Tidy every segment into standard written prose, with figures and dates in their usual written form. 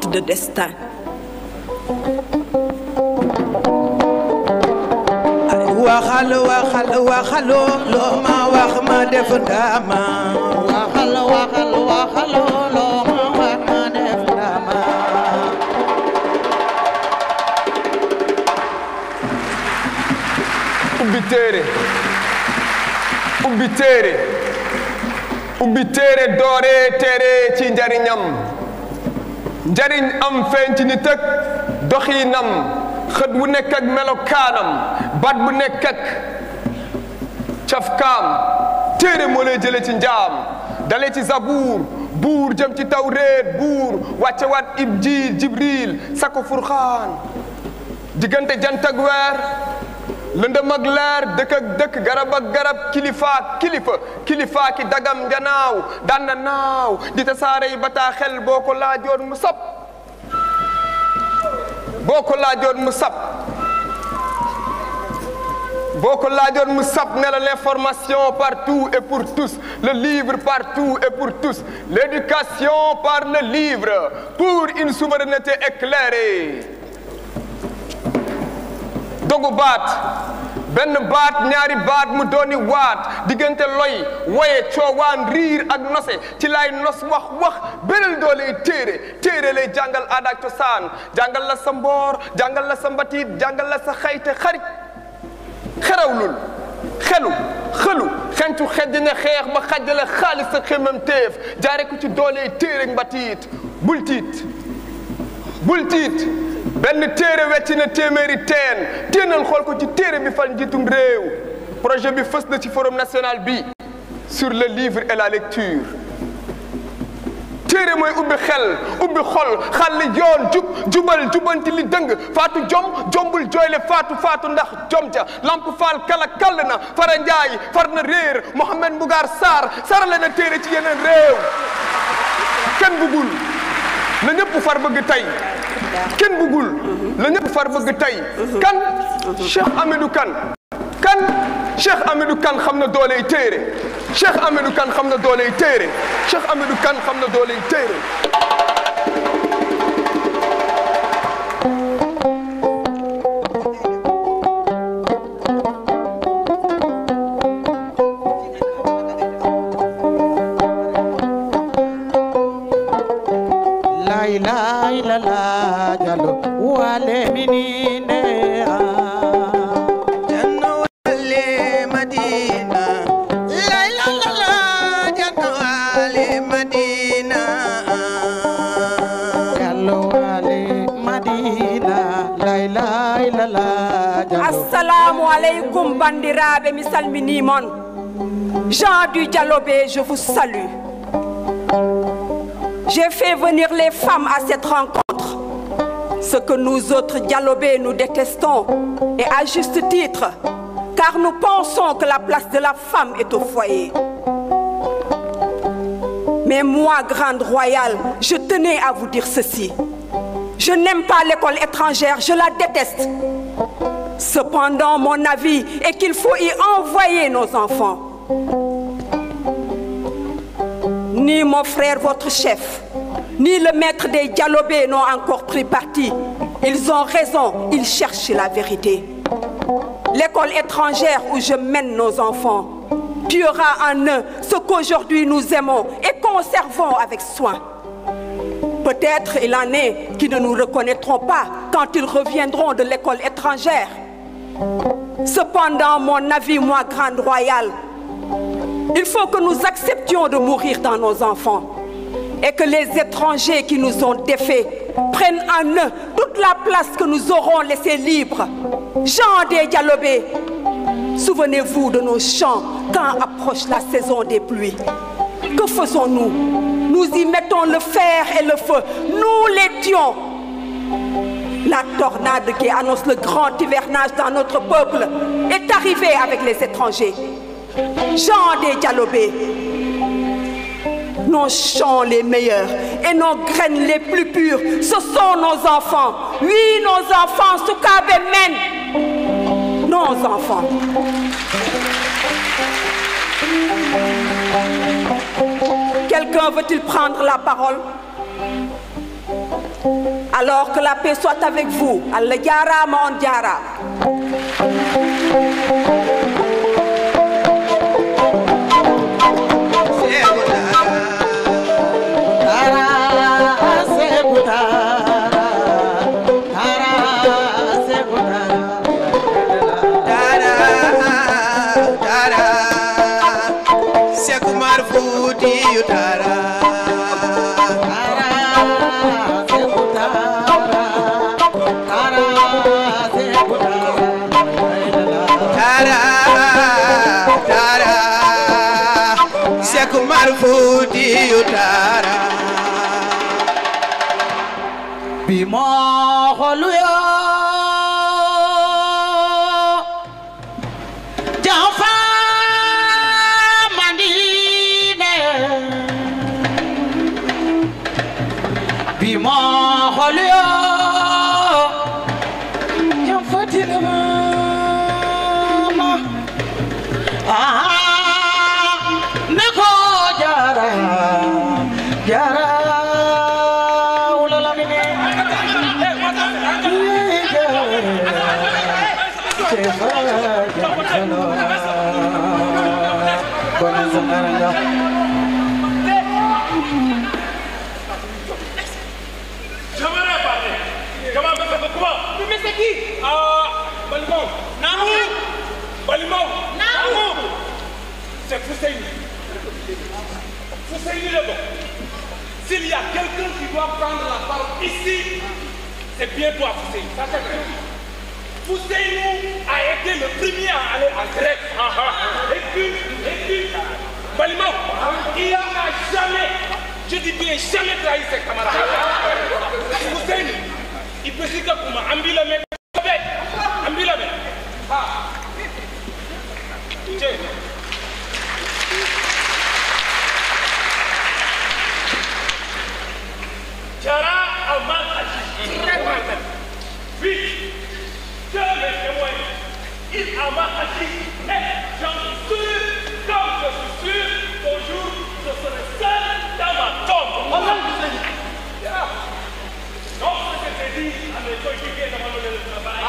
conte de destin. waxal waxal waxaloo loo ma wax ma def ndama waxal waxal waxaloo loo ma wax ma def ndama ubbi téere doore téere ci njariñam njariñ am feeñ ci nit ak doxinam xët bu nekk ak melokaanam baat bu nekk ak cafkaam téere moo lay jële ci njaam dale ci zabuur buur jëm ci tawreet buur wàcce waat jibril sako furxaan diggante jant ak weer lëndëm ak leer dëkk ak dëkk garab ak garab kilifa ki dagam njanaaw daan na naaw di tasaare yi bataaxel boo ko laajoon mu sab ne la l'information partout et pour tous le livre partout et pour tous l'éducation par le livre pour une souveraineté éclairée dogu baat benn baat ñaari baat mu dooni waat diggante loy woye coowaan riir ak nose ci lay nos wax beral dooley téere lay jàngal aada ak cosaan jàngal la sa mboor jàngal la sa mbatiit jàngal la sa xayte xarit xerawlul xelu xencu xejjine xeex ba xajjale xaalis sa xemam téef jaare ko ci dooley téere mbatiit bul tiit benn téere wecci na téeméeri téenal xool ko ci téere bi fal njiitum réew projet bi fës na ci forum national bi sur le livre et la lecture téere mooy ubbi xel ubbi xol xàlli yoon jubal jubanti li dëng faatu jombul jooyle faatu ndax jom ja lamp faal kala kall na fara njaay far na réer Mohamed Mbougar Sarr sarale na téere ci yeneen réew kenn bugul la ñëpp far bëgg tey kenn bugul la ñëpp far bëgg tey kan Cheikh Hamidou Kane xam na dooley téere Cheikh Hamidou Kane xam na dooley téere la jalo wale minine janno wale madina la janno wale madina jalo wale madina la jalo assalamu alaikum bandiraɓe mi salminimon Jean du Dialobé je vous salue. J'ai fait venir les femmes à cette rencontre. Ce que nous autres Dialobés nous détestons, et à juste titre, car nous pensons que la place de la femme est au foyer. Mais moi, Grande Royale, je tenais à vous dire ceci. Je n'aime pas l'école étrangère, je la déteste. Cependant, mon avis est qu'il faut y envoyer nos enfants. Ni mon frère, votre chef, ni le maître des Dialobés n'ont encore pris parti. Ils ont raison, ils cherchent la vérité. L'école étrangère où je mène nos enfants tuera en eux ce qu'aujourd'hui nous aimons et conservons avec soin. Peut-être il en est qui ne nous reconnaîtront pas quand ils reviendront de l'école étrangère. Cependant, mon avis, moi, Grande Royale, il faut que nous acceptions de mourir dans nos enfants et que les étrangers qui nous ont défaits prennent en eux toute la place que nous aurons laissée libre. Jean des Dialobés, souvenez-vous de nos chants quand approche la saison des pluies. Que faisons-nous? Nous y mettons le fer et le feu, nous l'étions. La tornade qui annonce le grand hivernage dans notre peuple est arrivée avec les étrangers. Jean des Dialobés, nos champs les meilleurs et nos graines les plus pures, ce sont nos enfants. Oui, nos enfants, Soukabe men, nos enfants. Quelqu'un veut-il prendre la parole? Alors que la paix soit avec vous. Allah jarama on jara. Bimo holuyo Jafa mandine Bimo holuyo Jafa tilama Neko jara jara Mais c'est qui? Balimao. Namou. Balimao. Namou. C'est Fousseini. Fousseini le bon. S'il y a quelqu'un qui doit prendre la parole ici, c'est bien toi, Fousseini. Ça c'est vrai. Fousseini a été le premier à aller en grève. Et puis, Balimao, il n'a jamais, je dis bien jamais trahi ses camarades. Fousseini, il peut dire que pour moi, ambila me, ambila me. Jara a mal agi, très mal agi. Oui, je les témoigne, il a mal agi, mais j'en suis sûr, comme je suis sûr, qu'un jour je serai seul dans ma tombe. Non, ce que j'ai dit à mes coéquipiers dans mon lieu de travail,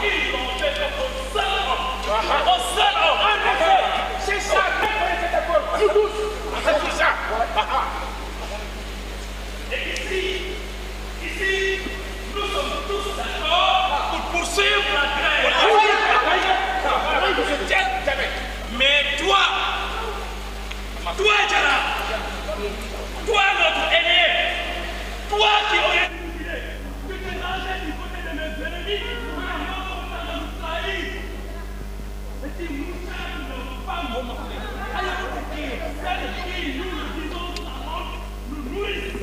ils m'ont fait un seul homme. Un seul homme. C'est ça, c'est d'accord. Tout douce. C'est ça. Et ici, nous sommes tous d'accord pour poursuivre la grève. Mais toi, Jara, toi notre aîné, toi qui aurais que tu rangeais du côté de mes ennemis, nous trahir. Et si nous ne pas nous montrer, alors que celles qui nous le disons dans la mort, nous nourrissent.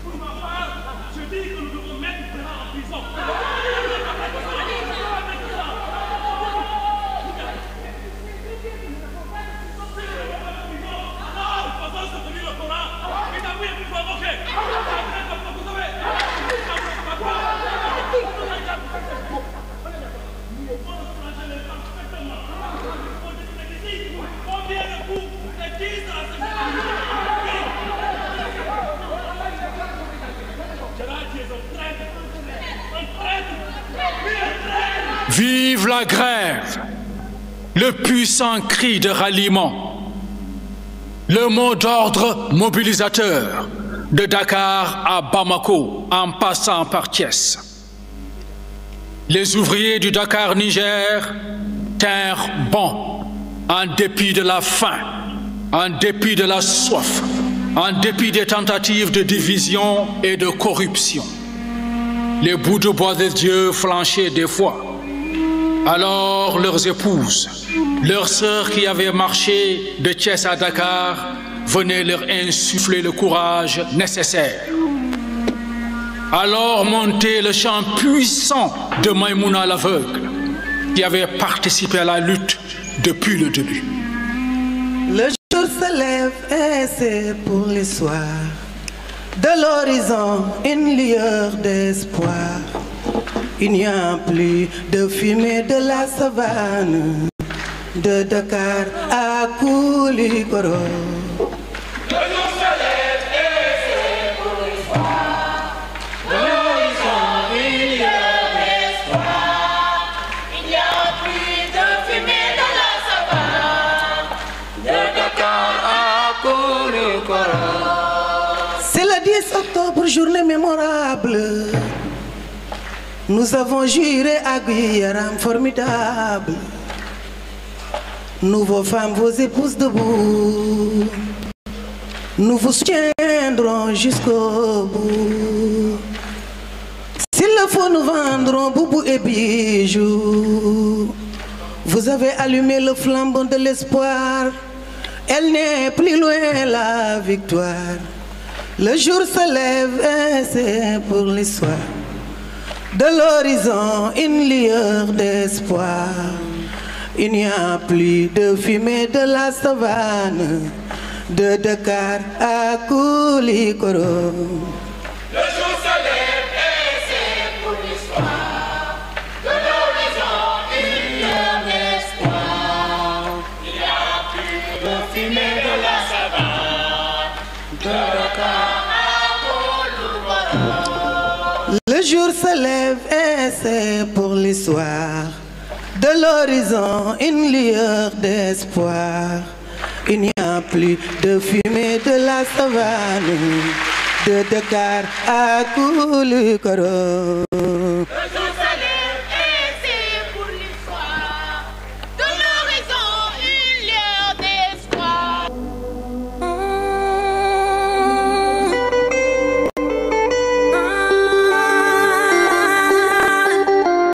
Pour ma part, je dis que nous devons mettre Jara en prison. Vive la grève, le puissant cri de ralliement, le mot d'ordre mobilisateur de Dakar à Bamako en passant par Thiès. Les ouvriers du Dakar Niger tinrent bon en dépit de la faim, en dépit de la soif, en dépit des tentatives de division et de corruption. Les bouts de bois de Dieu flanchaient des fois. Alors leurs épouses, leurs sœurs qui avaient marché de Thiès à Dakar venaient leur insuffler le courage nécessaire. Alors montait le chant puissant de Maïmouna l'aveugle, qui avait participé à la lutte depuis le début. Le jour se lève et c'est pour l'histoire. De l'horizon, une lueur d'espoir. Il n'y a plus de fumée de la savane. De Dakar à Koulikoro. C'est le 10 octobre, journée mémorable. Nous avons juré à Guyaram formidable. Nous, vos femmes, vos épouses debout. Nous vous soutiendrons jusqu'au bout. S'il le faut, nous vendrons boubou et bijoux. Vous avez allumé le flambeau de l'espoir. Elle n'est plus loin la victoire. Le jour se lève et c'est pour l'histoire. De l'horizon, une lueur d'espoir. Il n'y a plus de fumée de la savane. De Dakar à Koulikoro. Le jour se lève et c'est pour l'histoire. De l'horizon, une lueur d'espoir. Il n'y a plus de fumée de la savane. De Dakar à Koulikoro. Le jour se lève et c'est pour l'histoire. De l'horizon, une lueur d'espoir. Il n'y a plus de fumée de la savane. De Dakar à Koulikoro.